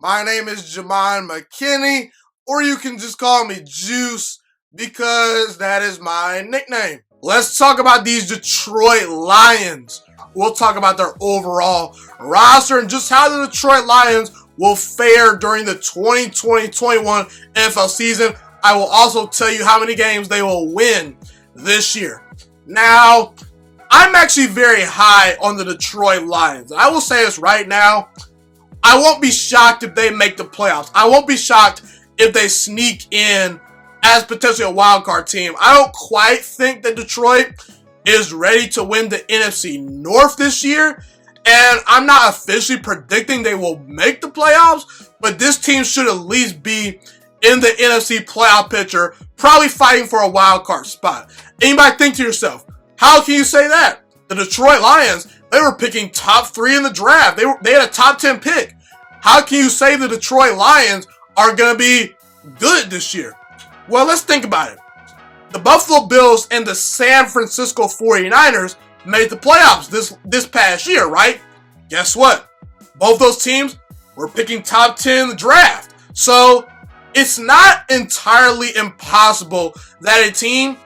My name is Jamon McKinney, or you can just call me Juice because that is my nickname. Let's talk about these Detroit Lions. We'll talk about their overall roster and just how the Detroit Lions will fare during the 2020-21 NFL season. I will also tell you how many games they will win this year. Now, I'm actually very high on the Detroit Lions. I will say this right now. I won't be shocked if they make the playoffs. I won't be shocked if they sneak in as potentially a wild card team. I don't quite think that Detroit is ready to win the NFC North this year. And I'm not officially predicting they will make the playoffs, but this team should at least be in the NFC playoff picture, probably fighting for a wild card spot. And you might think to yourself, how can you say that? The Detroit Lions, they were picking top 3 in the draft. They had a top 10 pick. How can you say the Detroit Lions are going to be good this year? Well, let's think about it. The Buffalo Bills and the San Francisco 49ers made the playoffs this past year, right? Guess what? Both those teams were picking top 10 in the draft. So it's not entirely impossible that a team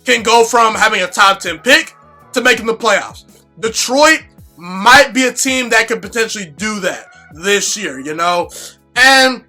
can go from having a top 10 pick to making the playoffs. Detroit might be a team that could potentially do that this year, And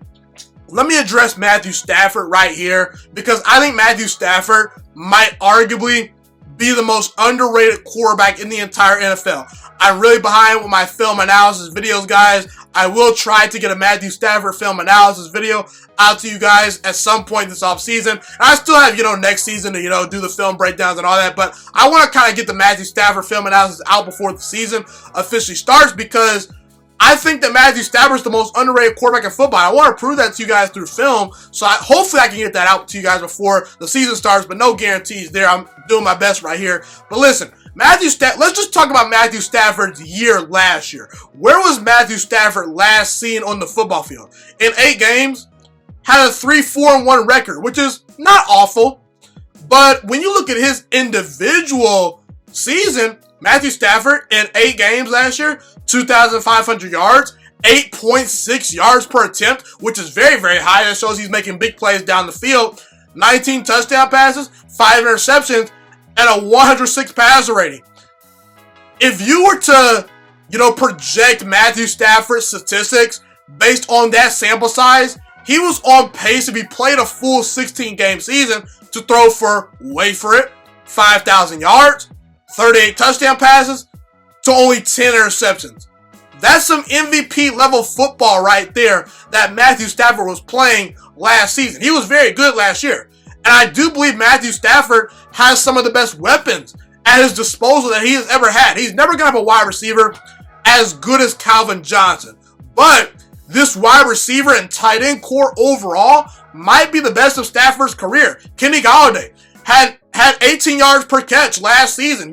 let me address Matthew Stafford right here, because I think Matthew Stafford might arguably be the most underrated quarterback in the entire NFL. I'm really behind with my film analysis videos, guys. I will try to get a Matthew Stafford film analysis video out to you guys at some point this offseason. And I still have, next season to, do the film breakdowns and all that. But I want to kind of get the Matthew Stafford film analysis out before the season officially starts, because I think that Matthew Stafford is the most underrated quarterback in football. I want to prove that to you guys through film, so hopefully I can get that out to you guys before the season starts, but no guarantees there. I'm doing my best right here. But listen, let's just talk about Matthew Stafford's year last year. Where was Matthew Stafford last seen on the football field? In 8 games, had a 3-4-1 record, which is not awful. But when you look at his individual season, Matthew Stafford in 8 games last year, 2,500 yards, 8.6 yards per attempt, which is very, very high. That shows he's making big plays down the field. 19 touchdown passes, 5 interceptions, and a 106 passer rating. If you were to, project Matthew Stafford's statistics based on that sample size, he was on pace, if he played a full 16-game season, to throw for, wait for it, 5,000 yards, 38 touchdown passes, to only 10 interceptions. That's some MVP level football right there that Matthew Stafford was playing last season. He was very good last year. And I do believe Matthew Stafford has some of the best weapons at his disposal that he has ever had. He's never going to have a wide receiver as good as Calvin Johnson. But this wide receiver and tight end core overall might be the best of Stafford's career. Kenny Golladay had 18 yards per catch last season.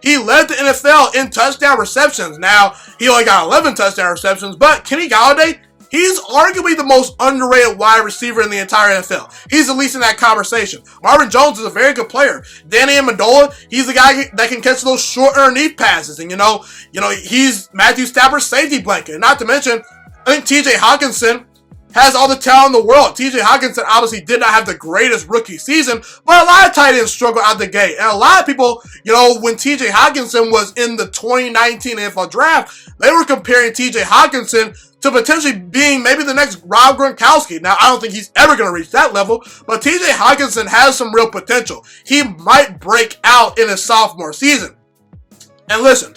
He led the NFL in touchdown receptions. Now, he only got 11 touchdown receptions, but Kenny Golladay, he's arguably the most underrated wide receiver in the entire NFL. He's at least in that conversation. Marvin Jones is a very good player. Danny Amendola, he's the guy that can catch those short underneath passes. And, he's Matthew Stafford's safety blanket. And not to mention, I think TJ Hawkinson has all the talent in the world. TJ Hawkinson obviously did not have the greatest rookie season, but a lot of tight ends struggle out the gate. And a lot of people, when TJ Hawkinson was in the 2019 NFL draft, they were comparing TJ Hawkinson to potentially being maybe the next Rob Gronkowski. Now, I don't think he's ever going to reach that level, but TJ Hawkinson has some real potential. He might break out in his sophomore season. And listen,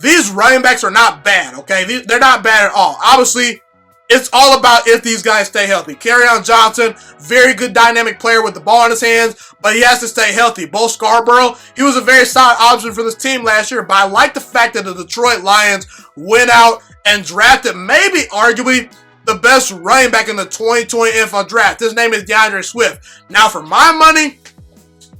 these running backs are not bad, okay? They're not bad at all. Obviously, it's all about if these guys stay healthy. Kerryon Johnson, very good dynamic player with the ball in his hands, but he has to stay healthy. Bo Scarborough, he was a very solid option for this team last year, but I like the fact that the Detroit Lions went out and drafted maybe arguably the best running back in the 2020 NFL draft. His name is DeAndre Swift. Now, for my money,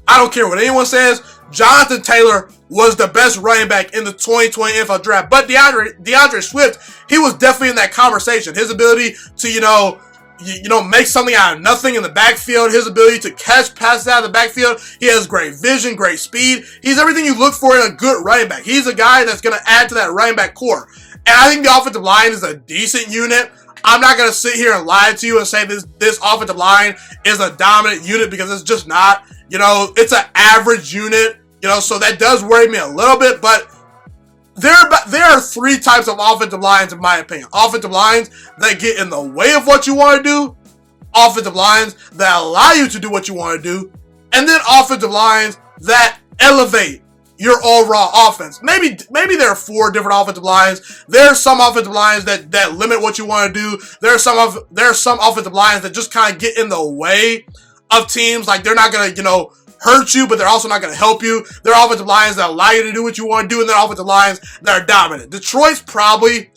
I don't care what anyone says, Jonathan Taylor was the best running back in the 2020 NFL draft. But DeAndre Swift, he was definitely in that conversation. His ability to, make something out of nothing in the backfield, his ability to catch passes out of the backfield. He has great vision, great speed. He's everything you look for in a good running back. He's a guy that's going to add to that running back core. And I think the offensive line is a decent unit. I'm not going to sit here and lie to you and say this offensive line is a dominant unit, because it's just not. It's an average unit, so that does worry me a little bit. But there are three types of offensive lines, in my opinion. Offensive lines that get in the way of what you want to do, offensive lines that allow you to do what you want to do, and then offensive lines that elevate your overall offense. Maybe there are four different offensive lines. There are some offensive lines that limit what you want to do. There are some offensive lines that just kind of get in the way of teams. Like, they're not going to, hurt you, but they're also not going to help you. There are offensive lines that allow you to do what you want to do, and there are offensive lines that are dominant. Detroit's probably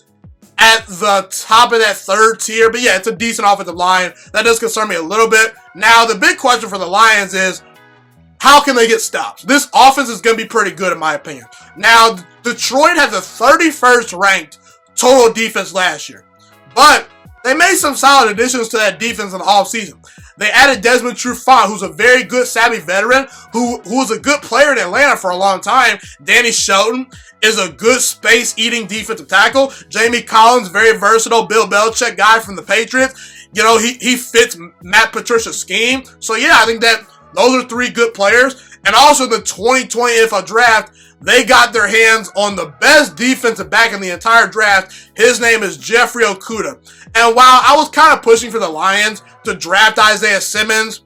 at the top of that third tier, but yeah, it's a decent offensive line. That does concern me a little bit. Now, the big question for the Lions is, how can they get stops? This offense is going to be pretty good, in my opinion. Now, Detroit had the 31st ranked total defense last year, but they made some solid additions to that defense in the offseason. They added Desmond Trufant, who's a very good, savvy veteran, who was a good player in Atlanta for a long time. Danny Shelton is a good space-eating defensive tackle. Jamie Collins, very versatile, Bill Belichick guy from the Patriots. He fits Matt Patricia's scheme. So yeah, I think that those are three good players. And also the 2020 NFL Draft, they got their hands on the best defensive back in the entire draft. His name is Jeffrey Okudah. And while I was kind of pushing for the Lions to draft Isaiah Simmons,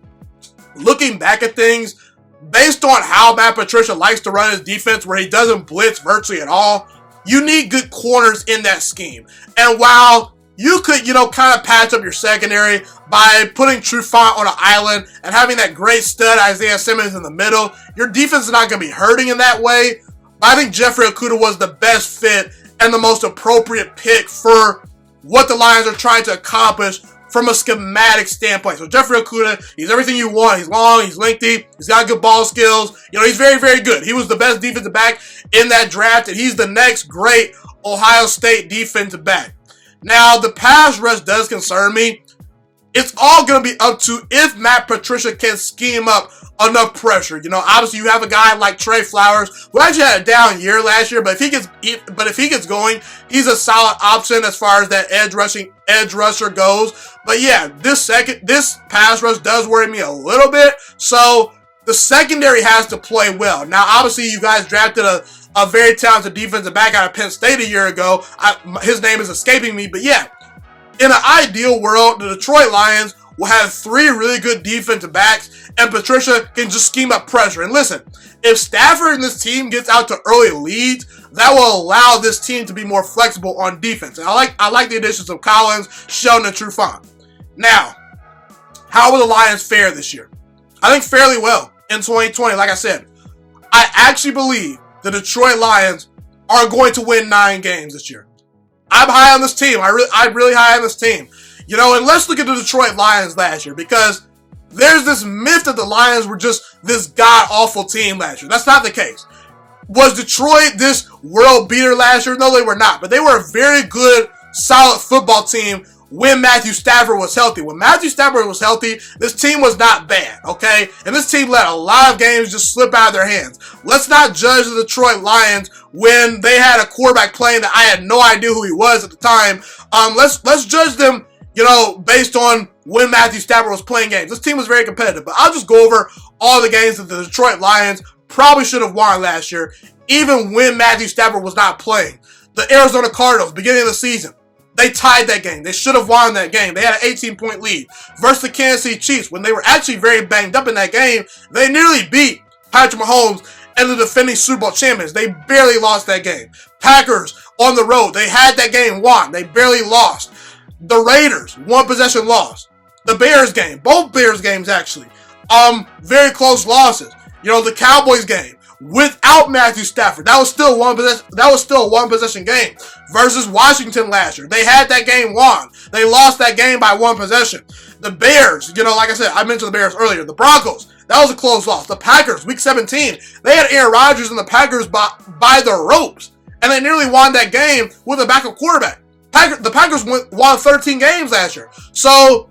looking back at things, based on how Matt Patricia likes to run his defense, where he doesn't blitz virtually at all, you need good corners in that scheme. And while you could, kind of patch up your secondary by putting Trufant on an island and having that great stud Isaiah Simmons in the middle, your defense is not going to be hurting in that way. But I think Jeffrey Okudah was the best fit and the most appropriate pick for what the Lions are trying to accomplish from a schematic standpoint. So Jeffrey Okudah, he's everything you want. He's long, he's lengthy, he's got good ball skills. He's very, very good. He was the best defensive back in that draft, and he's the next great Ohio State defensive back. Now, the pass rush does concern me. It's all going to be up to if Matt Patricia can scheme up enough pressure. Obviously you have a guy like Trey Flowers, who actually had a down year last year, but if he gets going, he's a solid option as far as that edge rusher goes. But yeah, this pass rush does worry me a little bit. So the secondary has to play well. Now, obviously you guys drafted a very talented defensive back out of Penn State a year ago. His name is escaping me, but yeah, in an ideal world, the Detroit Lions will have three really good defensive backs, and Patricia can just scheme up pressure. And listen, if Stafford and this team gets out to early leads, that will allow this team to be more flexible on defense. And I like the additions of Collins, Shelton, and Trufant. Now, how will the Lions fare this year? I think fairly well in 2020. Like I said, I actually believe the Detroit Lions are going to win 9 games this year. I'm high on this team. I'm really high on this team. And let's look at the Detroit Lions last year, because there's this myth that the Lions were just this god-awful team last year. That's not the case. Was Detroit this world beater last year? No, they were not. But they were a very good, solid football team when Matthew Stafford was healthy. When Matthew Stafford was healthy, this team was not bad, okay? And this team let a lot of games just slip out of their hands. Let's not judge the Detroit Lions when they had a quarterback playing that I had no idea who he was at the time. Let's judge them, based on when Matthew Stafford was playing games. This team was very competitive, but I'll just go over all the games that the Detroit Lions probably should have won last year, even when Matthew Stafford was not playing. The Arizona Cardinals, beginning of the season, they tied that game. They should have won that game. They had an 18-point lead. Versus the Kansas City Chiefs, when they were actually very banged up in that game, they nearly beat Patrick Mahomes and the defending Super Bowl champions. They barely lost that game. Packers on the road, they had that game won. They barely lost. The Raiders, 1 possession loss. The Bears game, both Bears games actually, very close losses. The Cowboys game without Matthew Stafford, that was still a 1 possession game. Versus Washington last year, they had that game won. They lost that game by 1 possession. The Bears, like I said, I mentioned the Bears earlier. The Broncos, that was a close loss. The Packers, week 17, they had Aaron Rodgers and the Packers by the ropes, and they nearly won that game with a backup quarterback. The Packers won 13 games last year. So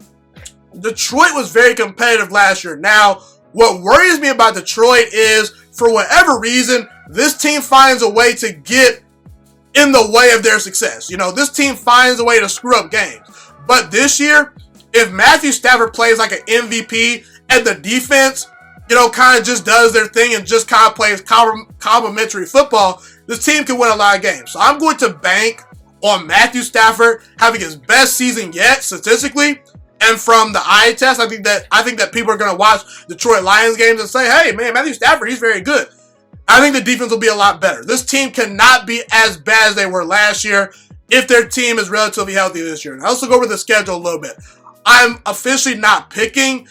Detroit was very competitive last year. Now, what worries me about Detroit is, for whatever reason, this team finds a way to get in the way of their success. You know, this team finds a way to screw up games. But this year, if Matthew Stafford plays like an MVP and the defense, you know, kind of just does their thing and just kind of plays complimentary football, this team can win a lot of games. So I'm going to bank on Matthew Stafford having his best season yet statistically. And from the eye test, I think that people are going to watch Detroit Lions games and say, hey, man, Matthew Stafford, he's very good. I think the defense will be a lot better. This team cannot be as bad as they were last year if their team is relatively healthy this year. Now, let's look over the schedule a little bit. I'm officially not picking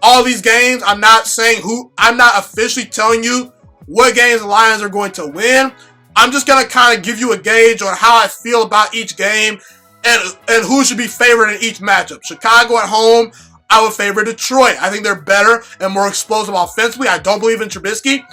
all these games. I'm not officially telling you what games the Lions are going to win. I'm just going to kind of give you a gauge on how I feel about each game and who should be favored in each matchup. Chicago at home, I would favor Detroit. I think they're better and more explosive offensively. I don't believe in Trubisky.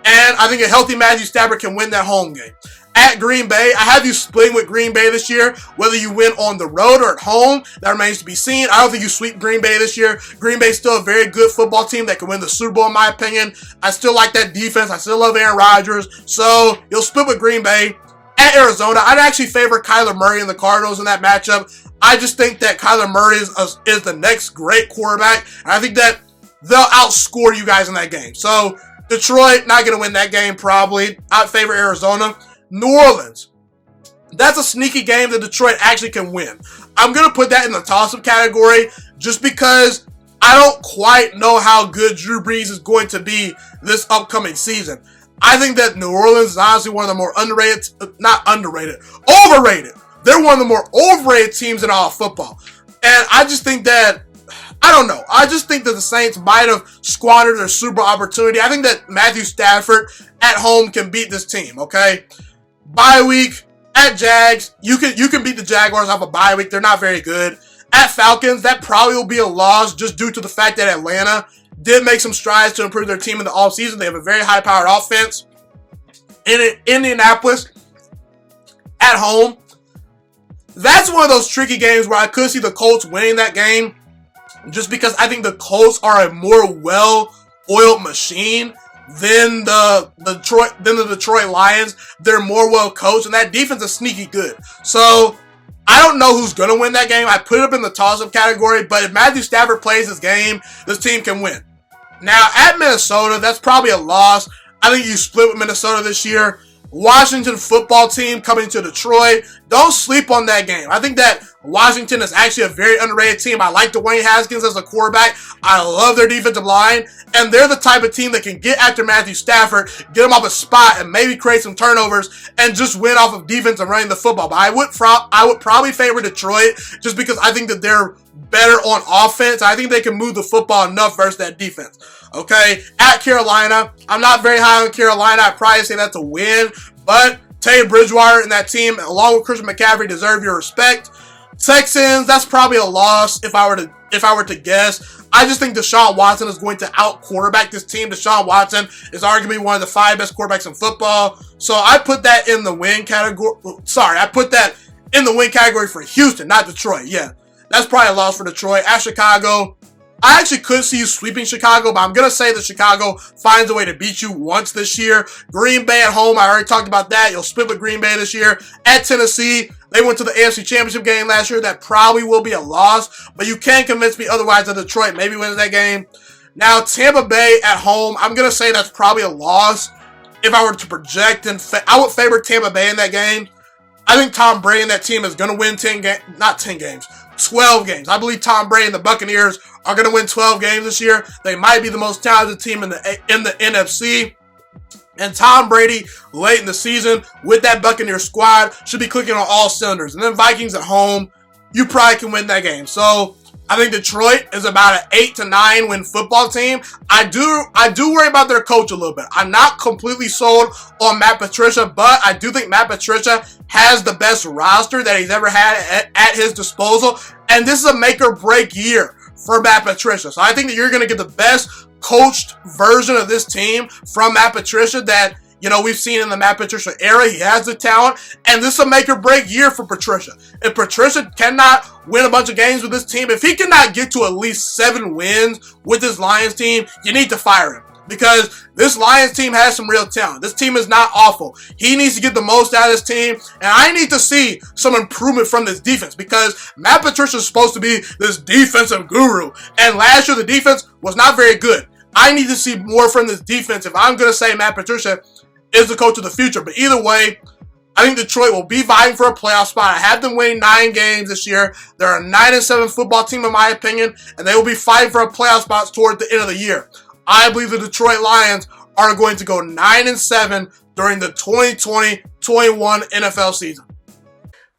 And I think a healthy Matthew Stafford can win that home game. At Green Bay, I have you splitting with Green Bay this year. Whether you win on the road or at home, that remains to be seen. I don't think you sweep Green Bay this year. Green Bay's still a very good football team that can win the Super Bowl, in my opinion. I still like that defense. I still love Aaron Rodgers. So you'll split with Green Bay. At Arizona, I'd actually favor Kyler Murray and the Cardinals in that matchup. I just think that Kyler Murray is the next great quarterback. And I think that they'll outscore you guys in that game. So Detroit, not going to win that game probably. I'd favor Arizona. New Orleans. That's a sneaky game that Detroit actually can win. I'm going to put that in the toss-up category just because I don't quite know how good Drew Brees is going to be this upcoming season. I think that New Orleans is honestly one of the more overrated. They're one of the more overrated teams in all of football. And I just think that, I don't know. I just think that the Saints might have squandered their Super Bowl opportunity. I think that Matthew Stafford at home can beat this team, okay? Bye week at Jags. You can beat the Jaguars off a bye week. They're not very good. At Falcons, that probably will be a loss just due to the fact that Atlanta did make some strides to improve their team in the offseason. They have a very high-powered offense. In Indianapolis, at home, that's one of those tricky games where I could see the Colts winning that game just because I think the Colts are a more well-oiled machine than the Detroit Lions. They're more well-coached, and that defense is sneaky good. So I don't know who's going to win that game. I put it up in the toss-up category, but if Matthew Stafford plays this game, this team can win. Now, at Minnesota, that's probably a loss. I think you split with Minnesota this year. Washington football team coming to Detroit. Don't sleep on that game. I think that Washington is actually a very underrated team. I like Dwayne Haskins as a quarterback. I love their defensive line. And they're the type of team that can get after Matthew Stafford, get him off a spot, and maybe create some turnovers and just win off of defense and running the football. But I would probably favor Detroit just because I think that they're better on offense. I think they can move the football enough versus that defense. Okay, at Carolina, I'm not very high on Carolina. I'd probably say that's a win, but Teddy Bridgewater and that team, along with Christian McCaffrey, deserve your respect. Texans, that's probably a loss if I were to guess. I just think Deshaun Watson is going to out-quarterback this team. Deshaun Watson is arguably one of the 5 best quarterbacks in football. So I put that in the win category. Sorry, I put that in the win category for Houston, not Detroit. Yeah, that's probably a loss for Detroit. At Chicago, I actually could see you sweeping Chicago, but I'm going to say that Chicago finds a way to beat you once this year. Green Bay at home, I already talked about that. You'll split with Green Bay this year. At Tennessee, they went to the AFC Championship game last year. That probably will be a loss, but you can't convince me otherwise that Detroit maybe wins that game. Now, Tampa Bay at home, I'm going to say that's probably a loss. If I were to project, I would favor Tampa Bay in that game. I think Tom Brady and that team is going to win 12 games. I believe Tom Brady and the Buccaneers are going to win 12 games this year. They might be the most talented team in the NFC. And Tom Brady, late in the season, with that Buccaneer squad, should be clicking on all cylinders. And then Vikings at home, you probably can win that game. So I think Detroit is about an 8 to 9 win football team. I do worry about their coach a little bit. I'm not completely sold on Matt Patricia, but I do think Matt Patricia has the best roster that he's ever had at his disposal. And this is a make or break year for Matt Patricia. So I think that you're going to get the best coached version of this team from Matt Patricia that, you know, we've seen in the Matt Patricia era. He has the talent, and this is a make or break year for Patricia. If Patricia cannot win a bunch of games with this team, if he cannot get to at least 7 wins with this Lions team, you need to fire him. because this Lions team has some real talent. This team is not awful. He needs to get the most out of this team, and I need to see some improvement from this defense because Matt Patricia is supposed to be this defensive guru, and last year the defense was not very good. I need to see more from this defense if I'm going to say Matt Patricia is the coach of the future. But either way, I think Detroit will be vying for a playoff spot. I have them winning 9 games this year. They're a 9-7 football team in my opinion, and they will be fighting for a playoff spot toward the end of the year. I believe the Detroit Lions are going to go 9-7 during the 2020-21 NFL season.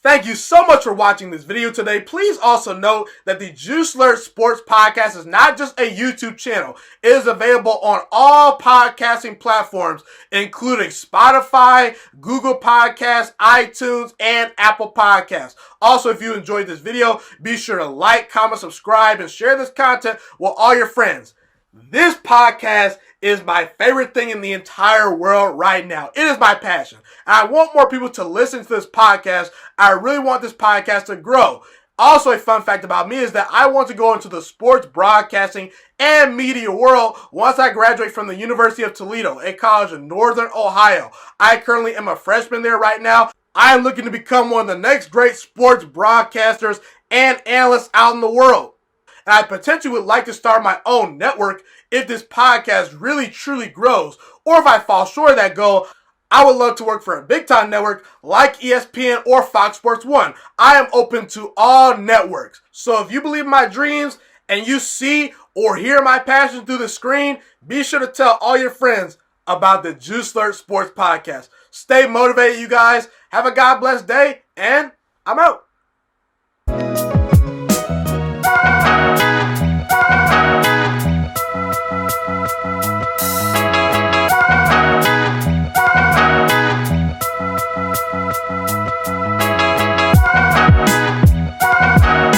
Thank you so much for watching this video today. Please also note that the Juiciest Sports Podcast is not just a YouTube channel. It is available on all podcasting platforms, including Spotify, Google Podcasts, iTunes, and Apple Podcasts. Also, if you enjoyed this video, be sure to like, comment, subscribe, and share this content with all your friends. This podcast is my favorite thing in the entire world right now. It is my passion. And I want more people to listen to this podcast. I really want this podcast to grow. Also, a fun fact about me is that I want to go into the sports broadcasting and media world once I graduate from the University of Toledo, a college in Northern Ohio. I currently am a freshman there right now. I am looking to become one of the next great sports broadcasters and analysts out in the world. And I potentially would like to start my own network if this podcast really truly grows. Or if I fall short of that goal, I would love to work for a big time network like ESPN or Fox Sports 1. I am open to all networks. So if you believe in my dreams and you see or hear my passion through the screen, be sure to tell all your friends about the Juiciest Sports Podcast. Stay motivated, you guys. Have a God bless day, and I'm out.